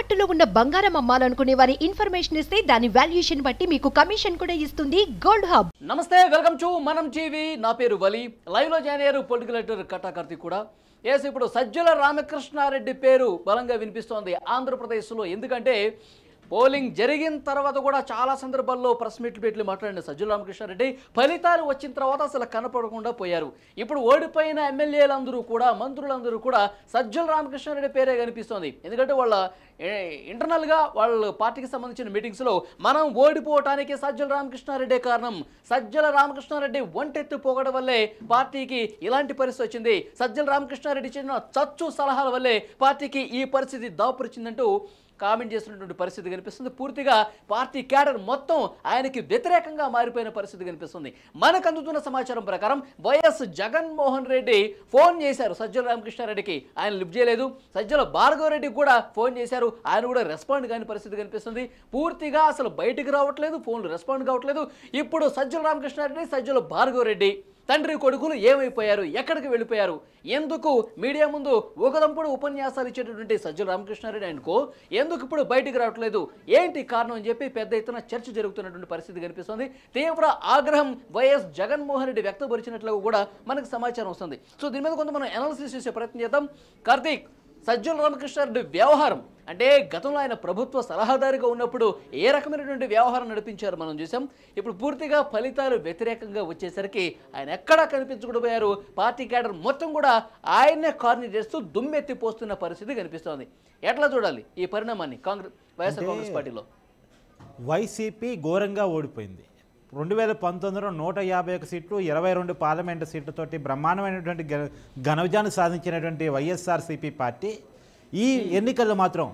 తాకట్టులో ఉన్న బంగారం అమ్మాలనుకునే వారి ఇన్ఫర్మేషన్ ఇస్తే దాని వాల్యుయేషన్ బట్టి మీకు కమిషన్ కూడా ఇస్తుంది గోల్డ్ హబ్. నమస్తే, వెల్కమ్ టు మనం టీవీ. నా పేరు వలి. లైవ్ లో జాయిన్ అయ్యారు పొలిటికల్ ఎడిటర్ కట్టా కార్తీక్ కూడా. ఇప్పుడు సజ్జల రామకృష్ణారెడ్డి పేరు బలంగా వినిపిస్తోంది ఆంధ్రప్రదేశ్లో. ఎందుకంటే పోలింగ్ జరిగిన తర్వాత కూడా చాలా సందర్భాల్లో ప్రెస్ మీట్లు పెట్టి మాట్లాడిన సజ్జల రామకృష్ణారెడ్డి ఫలితాలు వచ్చిన తర్వాత అసలు కనపడకుండా పోయారు. ఇప్పుడు ఓడిపోయిన ఎమ్మెల్యేలందరూ కూడా, మంత్రులందరూ కూడా సజ్జల రామకృష్ణారెడ్డి పేరే కనిపిస్తోంది. ఎందుకంటే వాళ్ళ ఇంటర్నల్గా వాళ్ళ పార్టీకి సంబంధించిన మీటింగ్స్లో మనం ఓడిపోవటానికి సజ్జల రామకృష్ణారెడ్డే కారణం, సజ్జల రామకృష్ణారెడ్డి ఒంటెత్తు పోగడం వల్లే పార్టీకి ఇలాంటి పరిస్థితి వచ్చింది, సజ్జల రామకృష్ణారెడ్డి ఇచ్చిన చచ్చు సలహాల వల్లే పార్టీకి ఈ పరిస్థితి దాపురిచిందంటూ కామెంట్ చేస్తున్నటువంటి పరిస్థితి కనిపిస్తుంది. పూర్తిగా పార్టీ క్యాడర్ మొత్తం ఆయనకి వ్యతిరేకంగా మారిపోయిన పరిస్థితి కనిపిస్తుంది. మనకు అందుతున్న సమాచారం ప్రకారం వైఎస్ జగన్మోహన్ రెడ్డి ఫోన్ చేశారు సజ్జల రామకృష్ణారెడ్డికి, ఆయన లిఫ్ట్ చేయలేదు. సజ్జల భార్గవరెడ్డికి కూడా ఫోన్ చేశారు, ఆయన కూడా రెస్పాండ్ కాని పరిస్థితి కనిపిస్తుంది. పూర్తిగా అసలు బయటికి రావట్లేదు, ఫోన్లు రెస్పాండ్ కావట్లేదు. ఇప్పుడు సజ్జల రామకృష్ణారెడ్డి, సజ్జల భార్గవరెడ్డి తండ్రి కొడుకులు ఏమైపోయారు, ఎక్కడికి వెళ్ళిపోయారు, ఎందుకు మీడియా ముందు ఒకదంపుడు ఉపన్యాసాలు ఇచ్చేటటువంటి సజ్జల రామకృష్ణారెడ్డి ఆయనకు ఎందుకు ఇప్పుడు బయటికి రావట్లేదు, ఏంటి కారణం అని చెప్పి పెద్ద ఎత్తున చర్చ జరుగుతున్నటువంటి పరిస్థితి కనిపిస్తుంది. తీవ్ర ఆగ్రహం వైఎస్ జగన్మోహన్ రెడ్డి వ్యక్తపరిచినట్లుగా కూడా మనకు సమాచారం వస్తుంది. సో దీని మీద కొంత మనం అనాలిసిస్ చేసే ప్రయత్నం చేద్దాం. కార్తీక్, సజ్జల రామకృష్ణారెడ్డి వ్యవహారం అంటే గతంలో ఆయన ప్రభుత్వ సలహాదారుగా ఉన్నప్పుడు ఏ రకమైనటువంటి వ్యవహారం నడిపించారు మనం చూసాం. ఇప్పుడు పూర్తిగా ఫలితాలు వ్యతిరేకంగా వచ్చేసరికి ఆయన ఎక్కడా కనిపించకుండా పోయారు. పార్టీ క్యాడర్ మొత్తం కూడా ఆయన్నే కార్నర్ చేస్తూ దుమ్మెత్తిపోస్తున్న పరిస్థితి కనిపిస్తోంది. ఎట్లా చూడాలి ఈ పరిణామాన్ని వైఎస్ఆర్ కాంగ్రెస్ పార్టీలో? వైసీపీ ఘోరంగా ఓడిపోయింది. 2019లో 151 సీట్లు, 22 పార్లమెంటు సీట్లతోటి బ్రహ్మాండమైనటువంటి ఘన విజయాన్ని సాధించినటువంటి వైఎస్ఆర్సీపీ పార్టీ ఈ ఎన్నికల్లో మాత్రం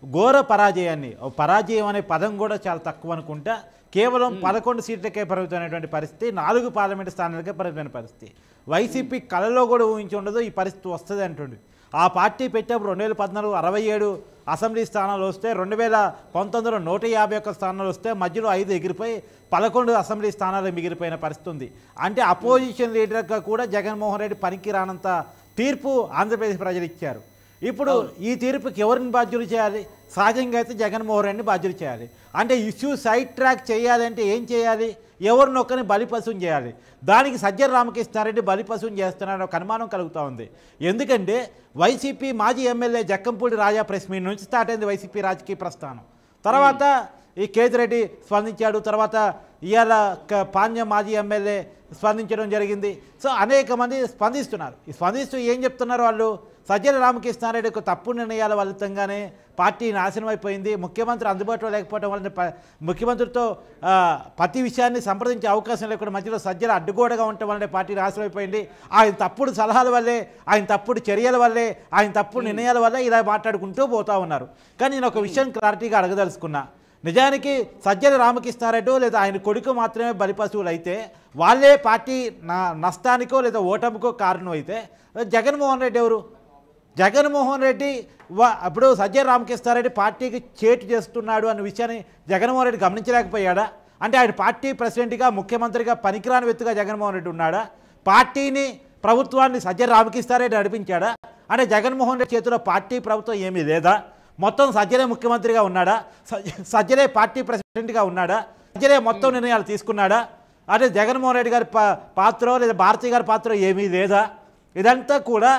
ఘోర పరాజయాన్ని, పరాజయం అనే పదం కూడా చాలా తక్కువ అనుకుంటా, కేవలం 11 సీట్లకే పరిమితమైనటువంటి పరిస్థితి, 4 పార్లమెంటు స్థానాలకే పరిమితమైన పరిస్థితి. వైసీపీ కళలో కూడా ఊహించి ఉండదు ఈ పరిస్థితి వస్తుంది అంటుంది. ఆ పార్టీ పెట్టేప్పుడు 2014 67 అసెంబ్లీ స్థానాలు వస్తే, 2019లో 151 స్థానాలు వస్తే, మధ్యలో 5 ఎగిరిపోయి 11 అసెంబ్లీ స్థానాలు మిగిలిపోయిన పరిస్థితి ఉంది. అంటే అపోజిషన్ లీడర్గా కూడా జగన్మోహన్ రెడ్డి పనికి రానంత తీర్పు ఆంధ్రప్రదేశ్ ప్రజలు ఇచ్చారు. ఇప్పుడు ఈ తీర్పుకి ఎవరిని బాధ్యులు చేయాలి? సహజంగా అయితే జగన్మోహన్ రెడ్డిని బాధ్యులు చేయాలి. అంటే ఇష్యూ సైడ్ ట్రాక్ చేయాలంటే ఏం చేయాలి? ఎవరినొక్కరిని బలిపశుం చేయాలి. దానికి సజ్జల రామకృష్ణారెడ్డి బలిపశుం చేస్తున్నారని ఒక అనుమానం కలుగుతూ ఉంది. ఎందుకంటే వైసీపీ మాజీ ఎమ్మెల్యే జక్కంపూడి రాజా ప్రెస్ మీట్ నుంచి స్టార్ట్ అయింది వైసీపీ రాజకీయ ప్రస్థానం. తర్వాత ఈ కేతిరెడ్డి స్పందించాడు, తర్వాత ఇవాళ పాండ్య మాజీ ఎమ్మెల్యే స్పందించడం జరిగింది. సో అనేక మంది స్పందిస్తున్నారు. ఈ స్పందిస్తూ ఏం చెప్తున్నారు వాళ్ళు? సజ్జల రామకృష్ణారెడ్డి యొక్క తప్పుడు నిర్ణయాల ఫలితంగానే పార్టీ నాశనం అయిపోయింది, ముఖ్యమంత్రి అందుబాటులో లేకపోవడం వల్ల ముఖ్యమంత్రితో ప్రతి విషయాన్ని సంప్రదించే అవకాశం లేకుండా మధ్యలో సజ్జల అడ్డుగోడగా ఉండటం వల్లనే పార్టీ నాశనం అయిపోయింది, ఆయన తప్పుడు సలహాల వల్లే, ఆయన తప్పుడు చర్యల వల్లే, ఆయన తప్పుడు నిర్ణయాల వల్లే ఇలా మాట్లాడుకుంటూ పోతూ ఉన్నారు. కానీ నేను ఒక విషయం క్లారిటీగా అడగదలుచుకున్నా. నిజానికి సజ్జల రామకృష్ణారెడ్డి లేదా ఆయన కొడుకు మాత్రమే బలిపశువులు అయితే, వాళ్ళే పార్టీ నష్టానికో లేదా ఓటమికో కారణం అయితే, జగన్మోహన్ రెడ్డి ఎవరు? జగన్మోహన్ రెడ్డి అప్పుడు సజ్జల రామకృష్ణారెడ్డి పార్టీకి చేటు చేస్తున్నాడు అన్న విషయాన్ని జగన్మోహన్ రెడ్డి గమనించలేకపోయాడా? అంటే ఆయన పార్టీ ప్రెసిడెంట్గా, ముఖ్యమంత్రిగా పనికిరాని వ్యక్తిగా జగన్మోహన్ రెడ్డి ఉన్నాడా? పార్టీని, ప్రభుత్వాన్ని సజ్జల రామకృష్ణారెడ్డి నడిపించాడా? అంటే జగన్మోహన్ రెడ్డి చేతిలో పార్టీ ప్రభుత్వం ఏమీ లేదా? మొత్తం సజ్జలే ముఖ్యమంత్రిగా ఉన్నాడా? సజ్జలే పార్టీ ప్రెసిడెంట్గా ఉన్నాడా? సజ్జలే మొత్తం నిర్ణయాలు తీసుకున్నాడా? అంటే జగన్మోహన్ రెడ్డి గారి పాత్ర లేదా భారతీ గారి పాత్ర ఏమీ లేదా? ఇదంతా కూడా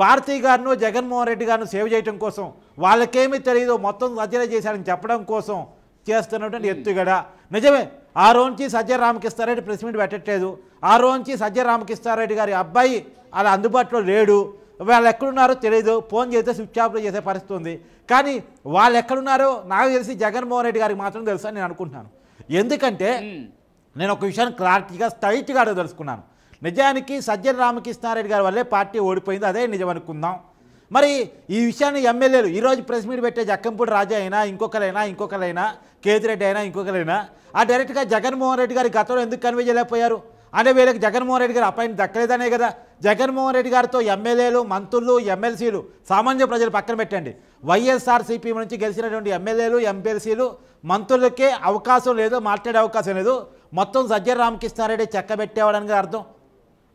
భారతీ గారిను, జగన్మోహన్ రెడ్డి గారిను సేవ్ చేయడం కోసం, వాళ్ళకేమీ తెలియదు మొత్తం సజ్జలే చేశారని చెప్పడం కోసం చేస్తున్నటువంటి ఎత్తుగడ. నిజమే, ఆ రోజుకి సజ్జల రామకృష్ణారెడ్డి ప్రెస్ మీట్ పెట్టట్లేదు, ఆ రోజుకి సజ్జల రామకృష్ణారెడ్డి గారి అబ్బాయి అలా అందుబాటులో లేడు, వాళ్ళు ఎక్కడున్నారో తెలియదు, ఫోన్ చేస్తే స్విచ్ ఆఫ్లో చేసే పరిస్థితి ఉంది. కానీ వాళ్ళు ఎక్కడున్నారో నాకు తెలిసి జగన్మోహన్ రెడ్డి గారికి మాత్రం తెలుసు అని నేను అనుకుంటున్నాను. ఎందుకంటే నేను ఒక విషయాన్ని క్లారిటీగా స్ట్రైట్గా అడగదలుచుకున్నాను. నిజానికి సజ్జల రామకృష్ణారెడ్డి గారి వల్లే పార్టీ ఓడిపోయింది, అదే నిజం అనుకుందాం. మరి ఈ విషయాన్ని ఎమ్మెల్యేలు ఈరోజు ప్రెస్ మీట్ పెట్టే జక్కంపూడి రాజా అయినా, ఇంకొకరైనా కేతిరెడ్డి అయినా, ఇంకొకరైనా ఆ డైరెక్ట్గా జగన్మోహన్ రెడ్డి గారి గతంలో ఎందుకు కన్వే చేయలేకపోయారు? అంటే వీళ్ళకి జగన్మోహన్ రెడ్డి గారు అపాయింట్ దక్కలేదనే కదా. జగన్మోహన్ రెడ్డి గారితో ఎమ్మెల్యేలు, మంత్రులు, ఎమ్మెల్సీలు, సామాన్య ప్రజలు పక్కన పెట్టండి, వైఎస్ఆర్సీపీ నుంచి గెలిచినటువంటి ఎమ్మెల్యేలు, ఎంపీఎల్సీలు, మంత్రులకే అవకాశం లేదు, మాట్లాడే అవకాశం లేదు. మొత్తం సజ్జల రామకృష్ణారెడ్డి చెక్కబెట్టేవాడని అర్థం.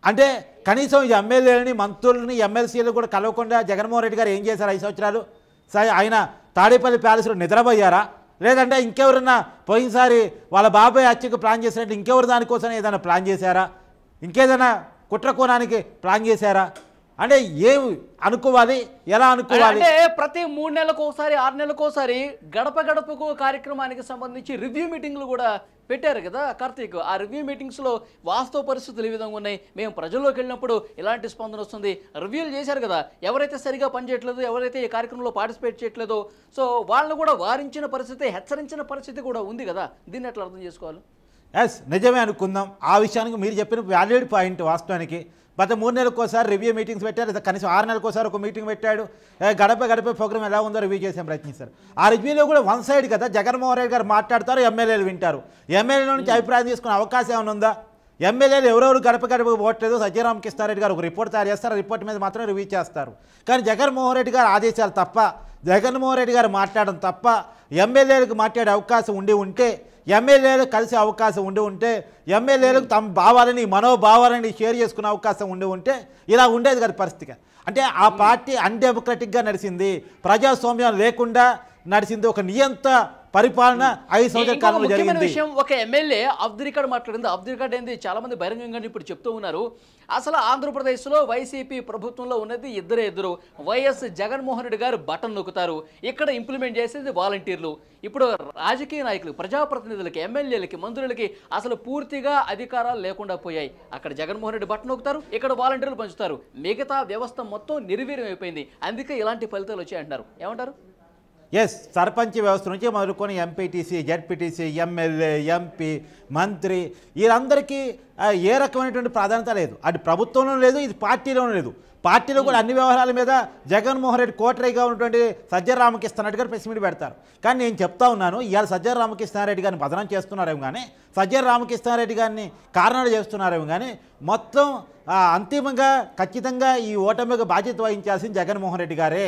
అంటే కనీసం ఈ ఎమ్మెల్యేలని, మంత్రులని, ఎమ్మెల్సీలు కూడా కలవకుండా జగన్మోహన్ రెడ్డి గారు ఏం చేశారు 5 సంవత్సరాలు? ఆయన తాడేపల్లి ప్యాలెస్లో నిద్రపోయారా? లేదంటే ఇంకెవరన్నా పోయినసారి వాళ్ళ బాబాయ్ హత్యకు ప్లాన్ చేసినట్టు ఇంకెవరు దానికోసం ఏదైనా ప్లాన్ చేశారా? ఇంకేదైనా కుట్ర కోణానికి ప్లాన్ చేశారా? అంటే ఏమి అనుకోవాలి, ఎలా అనుకోవాలి? అంటే ప్రతి 3 నెలలకు ఒకసారి 6 నెలలకు ఒకసారి గడప గడపకు కార్యక్రమానికి సంబంధించి రివ్యూ మీటింగ్లు కూడా పెట్టారు కదా కార్తీక్. ఆ రివ్యూ మీటింగ్స్లో వాస్తవ పరిస్థితులు ఈ విధంగా ఉన్నాయి, మేము ప్రజల్లోకి వెళ్ళినప్పుడు ఇలాంటి స్పందన వస్తుంది, రివ్యూలు చేశారు కదా. ఎవరైతే సరిగా పనిచేయట్లేదు, ఎవరైతే ఈ కార్యక్రమంలో పార్టిసిపేట్ చేయట్లేదో సో వాళ్ళని కూడా వారించిన పరిస్థితి, హెచ్చరించిన పరిస్థితి కూడా ఉంది కదా. దీన్ని ఎట్లా అర్థం చేసుకోవాలి? ఎస్, నిజమే అనుకుందాం. ఆ విషయానికి మీరు చెప్పిన వ్యాలిడ్ పాయింట్. వాస్తవానికి గత 3 నెలలకు ఒకసారి రివ్యూ మీటింగ్స్ పెట్టారు, కనీసం 6 నెలలకు ఒకసారి ఒక మీటింగ్ పెట్టాడు. గడప గడప ప్రోగ్రామ్ ఎలా ఉందో రివ్యూ చేసే ప్రయత్నిస్తారు. ఆ రివ్యూలో కూడా వన్ సైడ్ కదా, జగన్మోహన్ రెడ్డి గారు మాట్లాడతారు, ఎమ్మెల్యేలు వింటారు. ఎమ్మెల్యేల నుంచి అభిప్రాయం తీసుకునే అవకాశం ఏమైనా ఉందా? ఎమ్మెల్యేలు ఎవరెవరు గడప గడప ఓట్లేదు సత్యరామకృష్ణారెడ్డి గారు ఒక రిపోర్ట్ తయారు చేస్తారు, రిపోర్ట్ మీద మాత్రం రివ్యూ చేస్తారు. కానీ జగన్మోహన్ రెడ్డి గారు ఆదేశాలు తప్ప, జగన్మోహన్ రెడ్డి గారు మాట్లాడడం తప్ప ఎమ్మెల్యేలకు మాట్లాడే అవకాశం ఉంటే, ఎమ్మెల్యేలు కలిసే అవకాశం ఉంటే, ఎమ్మెల్యేలకు తమ భావాలని మనోభావాలని షేర్ చేసుకునే అవకాశం ఉంటే ఇలా ఉండేది కదా పరిస్థితి. అంటే ఆ పార్టీ అన్డెమోక్రటిక్గా నడిచింది, ప్రజాస్వామ్యం లేకుండా నడిచింది, ఒక నియంత పరిపాలన 5 సంవత్సరాల కాలంలో జరిగింది. విషయం ఒక ఎమ్మెల్యే ఆఫ్ ది రికార్డ్ మాట్లాడింది. ఆఫ్ ది రికార్డ్ ఏంది చాలా మంది బహిరంగంగా ఇప్పుడు చెప్తూ ఉన్నారు. అసలు ఆంధ్రప్రదేశ్లో వైసీపీ ప్రభుత్వంలో ఉన్నది ఇద్దరు. వైఎస్ జగన్మోహన్ రెడ్డి గారు బటన్ నొక్కుతారు, ఇక్కడ ఇంప్లిమెంట్ చేసేది వాలంటీర్లు. ఇప్పుడు రాజకీయ నాయకులు, ప్రజాప్రతినిధులకి, ఎమ్మెల్యేలకి, మంత్రులకి అసలు పూర్తిగా అధికారాలు లేకుండా పోయాయి. అక్కడ జగన్మోహన్ రెడ్డి బటన్ నొక్కుతారు, ఇక్కడ వాలంటీర్లు పంచుతారు. మిగతా వ్యవస్థ మొత్తం నిర్వీర్యం అయిపోయింది. అందుకే ఇలాంటి ఫలితాలు వచ్చాయంటున్నారు. ఏమంటారు? ఎస్, సర్పంచ్ వ్యవస్థ నుంచి మొదలుకొని ఎంపీటీసీ, జెడ్పీటీసీ, ఎమ్మెల్యే, ఎంపీ, మంత్రి వీరందరికీ ఏ రకమైనటువంటి ప్రాధాన్యత లేదు. అది ప్రభుత్వంలో లేదు, ఇది పార్టీలోనూ లేదు. పార్టీలో కూడా అన్ని వ్యవహారాల మీద జగన్మోహన్ రెడ్డి కోటరీగా ఉన్నటువంటి సజ్జల రామకృష్ణారెడ్డి గారు ప్రెస్ మీట్ పెడతారు. కానీ నేను చెప్తా ఉన్నాను, ఇవాళ సజ్జల రామకృష్ణారెడ్డి గారిని బదనం చేస్తున్నారేమో కానీ, సజ్జల రామకృష్ణారెడ్డి గారిని కారణాలు చేస్తున్నారేమో కానీ, మొత్తం అంతిమంగా ఖచ్చితంగా ఈ ఓటమికి బాధ్యత వహించాల్సింది జగన్మోహన్ రెడ్డి గారే.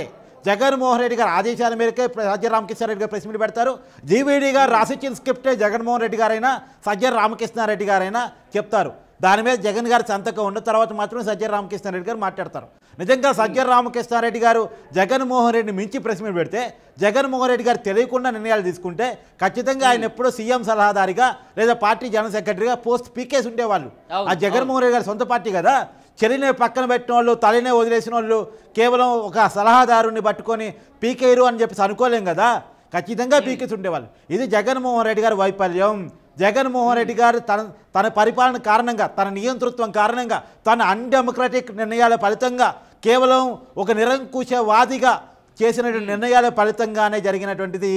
జగన్మోహన్ రెడ్డి గారు ఆదేశాల మేరకే సజ్జల రామకృష్ణారెడ్డి గారు ప్రెస్ మీట్ పెడతారు. జీవీడీ గారు రాసిచ్చిన స్క్రిప్టే జగన్మోహన్ రెడ్డి గారైనా సజ్జల రామకృష్ణారెడ్డి గారైనా చెప్తారు. దాని మీద జగన్ గారి సంతకం ఉన్న తర్వాత మాత్రమే సజ్జల రామకృష్ణారెడ్డి గారు మాట్లాడతారు. నిజంగా సజ్జల రామకృష్ణారెడ్డి గారు జగన్మోహన్ రెడ్డిని మించి ప్రెస్ మీట్ పెడితే, జగన్మోహన్ రెడ్డి గారు తెలియకుండా నిర్ణయాలు తీసుకుంటే ఖచ్చితంగా ఆయన ఎప్పుడో సీఎం సలహాదారిగా లేదా పార్టీ జనరల్ సెక్రటరీగా పోస్ట్ పీకేసి ఉండేవాళ్ళు. ఆ జగన్మోహన్ రెడ్డి గారి సొంత పార్టీ కదా, చెల్లినే పక్కన పెట్టిన వాళ్ళు, తల్లినే వదిలేసిన వాళ్ళు కేవలం ఒక సలహాదారుని పట్టుకొని పీకేరు అని చెప్పేసి అనుకోలేం కదా, ఖచ్చితంగా పీకేసి ఉండేవాళ్ళు. ఇది జగన్మోహన్ రెడ్డి గారి వైఫల్యం. జగన్మోహన్ రెడ్డి గారు తన పరిపాలన కారణంగా, తన నియంతృత్వం కారణంగా, తన అన్డెమోక్రటిక్ నిర్ణయాల ఫలితంగా, కేవలం ఒక నిరంకుశవాదిగా చేసినటువంటి నిర్ణయాల ఫలితంగానే జరిగినటువంటిది.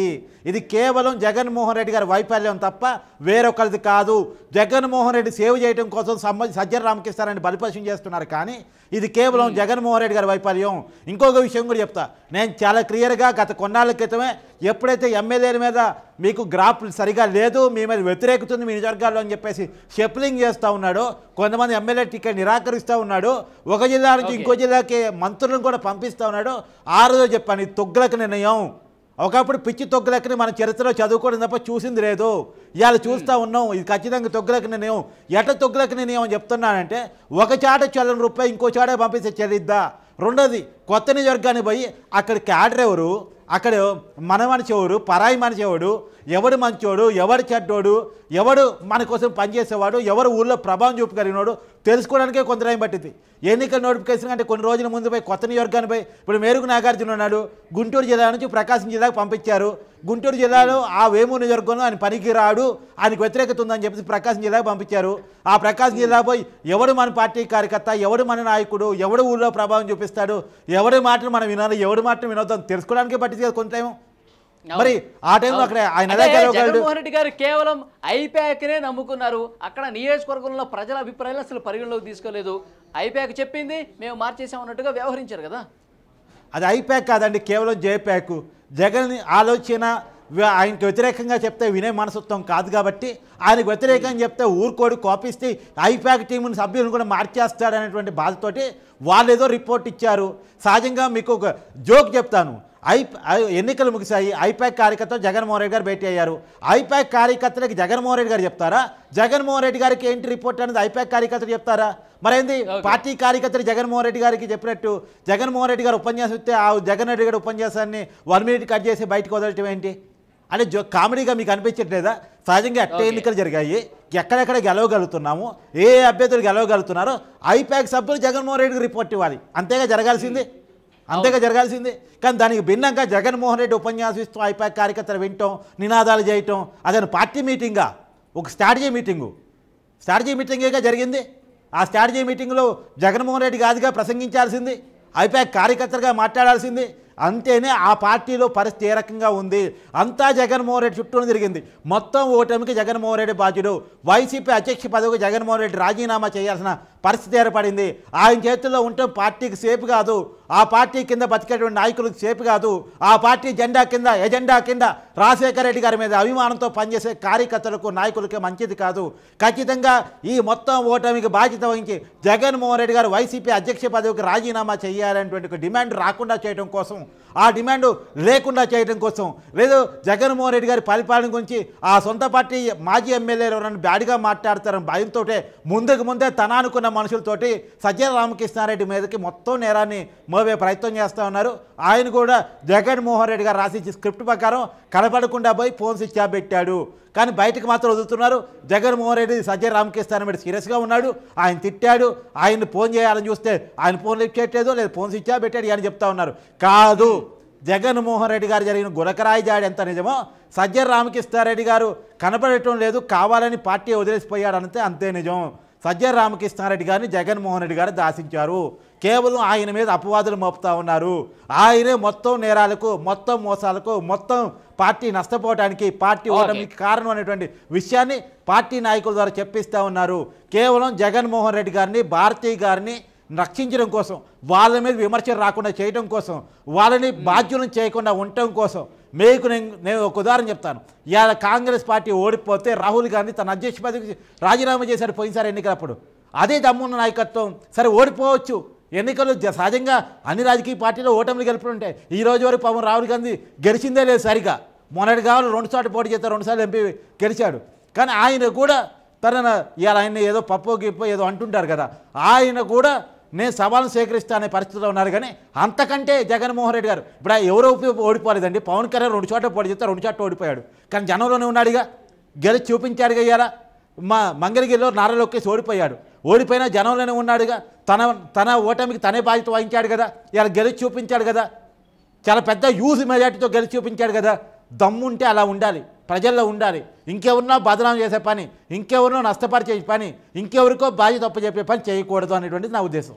ఇది కేవలం జగన్మోహన్ రెడ్డి గారి వైఫల్యం తప్ప వేరొకరిది కాదు. జగన్మోహన్ రెడ్డి సేవ చేయడం కోసం సజ్జల రామకృష్ణారెడ్డి బలిపశం చేస్తున్నారు, కానీ ఇది కేవలం జగన్మోహన్ రెడ్డి గారి వైఫల్యం. ఇంకొక విషయం కూడా చెప్తా, నేను చాలా క్లియర్గా గత కొన్నాళ్ళ క్రితమే ఎప్పుడైతే ఎమ్మెల్యేల మీద మీకు గ్రాఫ్ సరిగా లేదు, మీ మీద వ్యతిరేకుతుంది మీ నియోజకవర్గాల్లో అని చెప్పేసి షెప్లింగ్ చేస్తూ ఉన్నాడు, కొంతమంది ఎమ్మెల్యే టికెట్ నిరాకరిస్తూ ఉన్నాడు, ఒక జిల్లా నుంచి ఇంకో జిల్లాకి మంత్రులను కూడా పంపిస్తూ ఉన్నాడు, ఆ రోజు చెప్పాను ఇది తొగ్గులకు నిర్ణయం. ఒకప్పుడు పిచ్చి తొగ్గులకి మన చరిత్రలో చదువుకోవడం తప్ప చూసింది లేదు, ఇవాళ చూస్తూ ఉన్నాం. ఇది ఖచ్చితంగా తొగ్గులకు నిర్ణయం. ఎట్లా తొగ్గులకు నిర్ణయం అని చెప్తున్నానంటే, ఒక చాట చెల్లని రూపాయి ఇంకో చాట పంపిస్తే చెల్లిద్దా? రెండోది, కొత్త నియోజకవర్గానికి పోయి అక్కడ క్యాడర్ ఎవరు, అక్కడ మన మనిషి ఎవరు, పరాయి మనిషి ఎవడు, ఎవడు మంచోడు, ఎవడు చెడ్డోడు, ఎవడు మన కోసం పనిచేసేవాడు, ఎవరు ఊళ్ళో ప్రభావం చూపగలిగినోడు తెలుసుకోవడానికే కొంత టైం పట్టింది. ఎన్నికల నోటిఫికేషన్ అంటే కొన్ని రోజుల ముందు పోయి కొత్త నియోజకవర్గానికి పోయి, ఇప్పుడు మేరుగు నాగార్జున ఉన్నాడు, గుంటూరు జిల్లా నుంచి ప్రకాశం జిల్లాకు పంపించారు. గుంటూరు జిల్లాలో ఆ వేమూరు నియోజకవర్గంలో ఆయన పనికి రాడు, ఆయనకు వ్యతిరేకత ఉందని చెప్పేసి ప్రకాశం జిల్లాకు పంపించారు. ఆ ప్రకాశం జిల్లా పోయి ఎవడు మన పార్టీ కార్యకర్త, ఎవడు మన నాయకుడు, ఎవడు ఊళ్ళో ప్రభావం చూపిస్తాడు, ఎవడి మాటలు మనం వినాలి, ఎవడి మాటలు వినొద్దాం తెలుసుకోవడానికే పట్టింది కదా కొంత టైం. మరి ఆ టైంలో అక్కడ ఆయన జగన్మోహన్ రెడ్డి గారు కేవలం ఐప్యాక్నే నమ్ముకున్నారు. అక్కడ నియోజకవర్గంలో ప్రజల అభిప్రాయాలు అసలు పరిగణలోకి తీసుకోలేదు. ఐప్యాక్ చెప్పింది మేము మార్చేసామన్నట్టుగా వ్యవహరించారు కదా. అది ఐప్యాక్ కాదండి, కేవలం జేప్యాక్. జగన్ ఆలోచన ఆయనకు వ్యతిరేకంగా చెప్తే వినే మనస్తత్వం కాదు కాబట్టి, ఆయనకు వ్యతిరేకంగా చెప్తే ఊరుకోడు, కోపిస్తే ఐప్యాక్ టీం సభ్యులను కూడా మార్చేస్తాడనేటువంటి బాధతోటి వాళ్ళు ఏదో రిపోర్ట్ ఇచ్చారు. సహజంగా మీకు ఒక జోక్ చెప్తాను, ఎన్నికలు ముగిశాయి. ఐపాక్ కార్యకర్తలు జగన్మోహన్ రెడ్డి గారు భేటీ అయ్యారు. ఐపాక్ కార్యకర్తలకి జగన్మోహన్ రెడ్డి గారు చెప్తారా? జగన్మోహన్ రెడ్డి గారికి ఏంటి రిపోర్ట్ అనేది ఐపాక్ కార్యకర్తలు చెప్తారా? మరేంది పార్టీ కార్యకర్తలు జగన్మోహన్ రెడ్డి గారికి చెప్పినట్టు జగన్మోహన్ రెడ్డి గారు ఉపన్యాసం ఇస్తే ఆ జగన్ రెడ్డి గారి ఉపన్యాసాన్ని 1 మినిట్ కట్ చేసి బయటకు వదలటం ఏంటి అంటే కామెడీగా మీకు అనిపించట్లేదా? సహజంగా ఎట్ట ఎన్నికలు జరిగాయి, ఎక్కడెక్కడ గెలవగలుగుతున్నాము, ఏ అభ్యర్థులు గెలవగలుగుతున్నారో ఐపాక్ సభ్యులు జగన్మోహన్ రెడ్డికి రిపోర్ట్ ఇవ్వాలి. అంతేగా జరగాల్సింది. కానీ దానికి భిన్నంగా జగన్మోహన్ రెడ్డి ఉపన్యాసం ఇస్తూ ఐపాక్ కార్యకర్తలు వినటం, నినాదాలు చేయటం, అదే పార్టీ మీటింగా, ఒక స్ట్రాటజీ మీటింగేగా జరిగింది. ఆ స్ట్రాటజీ మీటింగ్లో జగన్మోహన్ రెడ్డి కాదుగా ప్రసంగించాల్సింది, ఐపాక్ కార్యకర్తలుగా మాట్లాడాల్సింది. అంతేనే ఆ పార్టీలో పరిస్థితి ఏ రకంగా ఉంది, అంతా జగన్మోహన్ రెడ్డి చుట్టూ తిరిగింది. మొత్తం ఓటమికి జగన్మోహన్ రెడ్డి బాధ్యుడు. వైసీపీ అధ్యక్ష పదవికి జగన్మోహన్ రెడ్డి రాజీనామా చేయాల్సిన పరిస్థితి ఏర్పడింది. ఆయన చేతుల్లో ఉంటే పార్టీకి సేపు కాదు, ఆ పార్టీ కింద బతికేటువంటి నాయకులకు సేపు కాదు, ఆ పార్టీ ఎజెండా కింద రాజశేఖర రెడ్డి గారి మీద అభిమానంతో పనిచేసే కార్యకర్తలకు నాయకులకి మంచిది కాదు. ఖచ్చితంగా ఈ మొత్తం ఓటమికి బాధ్యత వహించి జగన్మోహన్ రెడ్డి గారు వైసీపీ అధ్యక్ష పదవికి రాజీనామా చేయాలనేటువంటి డిమాండ్ రాకుండా చేయడం కోసం, ఆ డిమాండ్ లేకుండా చేయడం కోసం, లేదు జగన్మోహన్ రెడ్డి గారి పరిపాలన గురించి ఆ సొంత పార్టీ మాజీ ఎమ్మెల్యేలు ఎవరైనా బ్యాడ్గా మాట్లాడతారని భయంతో ముందే తన అనుకున్న మనుషులతోటి సజ్జల రామకృష్ణారెడ్డి మీదకి మొత్తం నేరాన్ని మోపే ప్రయత్నం చేస్తూ ఉన్నారు. ఆయన కూడా జగన్మోహన్ రెడ్డి గారు రాసిచ్చి స్క్రిప్ట్ ప్రకారం కనపడకుండా పోయి ఫోన్ స్విచ్ ఆఫ్ పెట్టాడు. కానీ బయటకు మాత్రం వదులుతున్నారు. జగన్మోహన్ రెడ్డి సజ్జల రామకృష్ణారెడ్డి సీరియస్గా ఉన్నాడు, ఆయన తిట్టాడు, ఆయన్ని ఫోన్ చేయాలని చూస్తే ఆయన ఫోన్ లిఫ్ట్ చేయట్లేదు, లేదు ఫోన్ స్విచ్ ఆఫ్ పెట్టాడు అని చెప్తా ఉన్నారు. కాదు, జగన్మోహన్ రెడ్డి గారు జరిగిన గురకరాయి జాడి ఎంత నిజమో సజ్జల రామకృష్ణారెడ్డి గారు కనపడటం లేదు, కావాలని పార్టీ వదిలేసిపోయాడు అంతే నిజం. సజ్జల రామకృష్ణారెడ్డి గారిని జగన్మోహన్ రెడ్డి గారు దాసించారు. కేవలం ఆయన మీద అపవాదులు మోపుతా ఉన్నారు. ఆయనే మొత్తం నేరాలకు, మొత్తం మోసాలకు, మొత్తం పార్టీ నష్టపోవడానికి, పార్టీ ఓటమికి కారణం అనేటువంటి విషయాన్ని పార్టీ నాయకుల ద్వారా చెప్పిస్తూ ఉన్నారు. కేవలం జగన్మోహన్ రెడ్డి గారిని, భారతీ గారిని రక్షించడం కోసం, వాళ్ళ మీద విమర్శలు రాకుండా చేయడం కోసం, వాళ్ళని బాధ్యులను చేయకుండా ఉండటం కోసం. మీకు నేను ఒక ఉదాహరణ చెప్తాను. ఇవాళ కాంగ్రెస్ పార్టీ ఓడిపోతే రాహుల్ గాంధీ తన అధ్యక్ష పదవికి రాజీనామా చేశారు పోయినసారి ఎన్నికలప్పుడు. అదే దమ్మున్న నాయకత్వం. సరే ఓడిపోవచ్చు, ఎన్నికలు సహజంగా అన్ని రాజకీయ పార్టీలో ఓటమిలు గెలుపులు ఉంటాయి. ఈ రోజు వరకు పాపం రాహుల్ గాంధీ గెలిచిందే లేదు సరిగా. మొన్నటి కావాలి 2 సార్లు పోటీ చేస్తారు, 2 సార్లు ఎంపీ గెలిచాడు. కానీ ఆయన కూడా ఇవాళ ఆయన ఏదో పప్పు గిప్పో ఏదో అంటుంటారు కదా, ఆయన కూడా నేను సవాల్ను స్వీకరిస్తా అనే పరిస్థితిలో ఉన్నారు. కానీ అంతకంటే జగన్మోహన్ రెడ్డి గారు ఇప్పుడు ఎవరో ఓడిపోలేదండి. పవన్ కళ్యాణ్ 2 చోట్ల పోటీ చేస్తే 2 చోట్ల ఓడిపోయాడు. కానీ జనంలోనే ఉన్నాడుగా, గెలిచి చూపించాడుగా. ఇవాళ మంగళగిరిలో నారా లోకేష్ ఓడిపోయినా జనంలోనే ఉన్నాడుగా. తన ఓటమికి తనే బాధ్యత వహించాడు కదా, ఇలా గెలిచి చూపించాడు కదా, చాలా పెద్ద యూజ్ మెజార్టీతో గెలిచి చూపించాడు కదా. దమ్ముంటే అలా ఉండాలి, ప్రజల్లో ఉండాలి. ఇంకెవరినో బదనాం చేసే పని, ఇంకెవరినో నష్టపరిచే పని, ఇంకెవరికో బాధ్యత చెప్పే పని చేయకూడదు అనేటువంటిది నా ఉద్దేశం.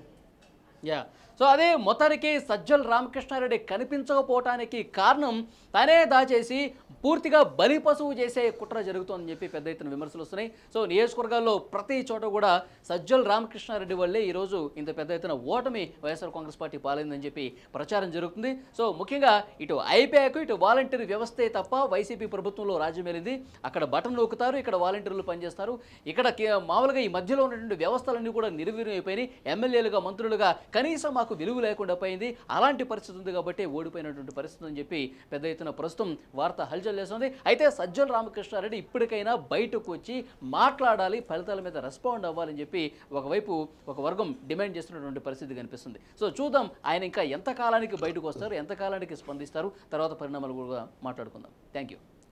సో అదే మొత్తానికి సజ్జల రామకృష్ణారెడ్డి కనిపించకపోవటానికి కారణం తనే దాచేసి పూర్తిగా బలి పశువు చేసే కుట్ర జరుగుతోందని చెప్పి పెద్ద ఎత్తున విమర్శలు వస్తున్నాయి. సో నియోజకవర్గాల్లో ప్రతి చోట కూడా సజ్జల రామకృష్ణారెడ్డి వల్లే ఈరోజు ఇంత పెద్ద ఎత్తున ఓటమి వైఎస్ఆర్ కాంగ్రెస్ పార్టీ పాలైందని చెప్పి ప్రచారం జరుగుతుంది. సో ముఖ్యంగా ఇటు ఐపాక్, ఇటు వాలంటీర్ వ్యవస్థే తప్ప వైసీపీ ప్రభుత్వంలో రాజ్యం వెళ్ళింది. అక్కడ బటన్ నొక్కుతారు, ఇక్కడ వాలంటీర్లు పనిచేస్తారు. ఇక్కడ మామూలుగా ఈ మధ్యలో ఉన్నటువంటి వ్యవస్థలన్నీ కూడా నిర్వీర్యం అయిపోయినాయి. ఎమ్మెల్యేలుగా, మంత్రులుగా కనీసం మాకు విలువ లేకుండా పోయింది. అలాంటి పరిస్థితి ఉంది కాబట్టి ఓడిపోయినటువంటి పరిస్థితి అని చెప్పి పెద్ద ఎత్తున ప్రస్తుతం వార్త హల్చల్ చేస్తుంది. అయితే సజ్జల రామకృష్ణారెడ్డి ఇప్పటికైనా బయటకు వచ్చి మాట్లాడాలి, ఫలితాల మీద రెస్పాండ్ అవ్వాలని చెప్పి ఒకవైపు ఒక వర్గం డిమాండ్ చేస్తున్నటువంటి పరిస్థితి కనిపిస్తుంది. సో చూద్దాం ఆయన ఇంకా ఎంతకాలానికి బయటకు వస్తారు, ఎంతకాలానికి స్పందిస్తారు, తర్వాత పరిణామాలు కూడా మాట్లాడుకుందాం. Thank you.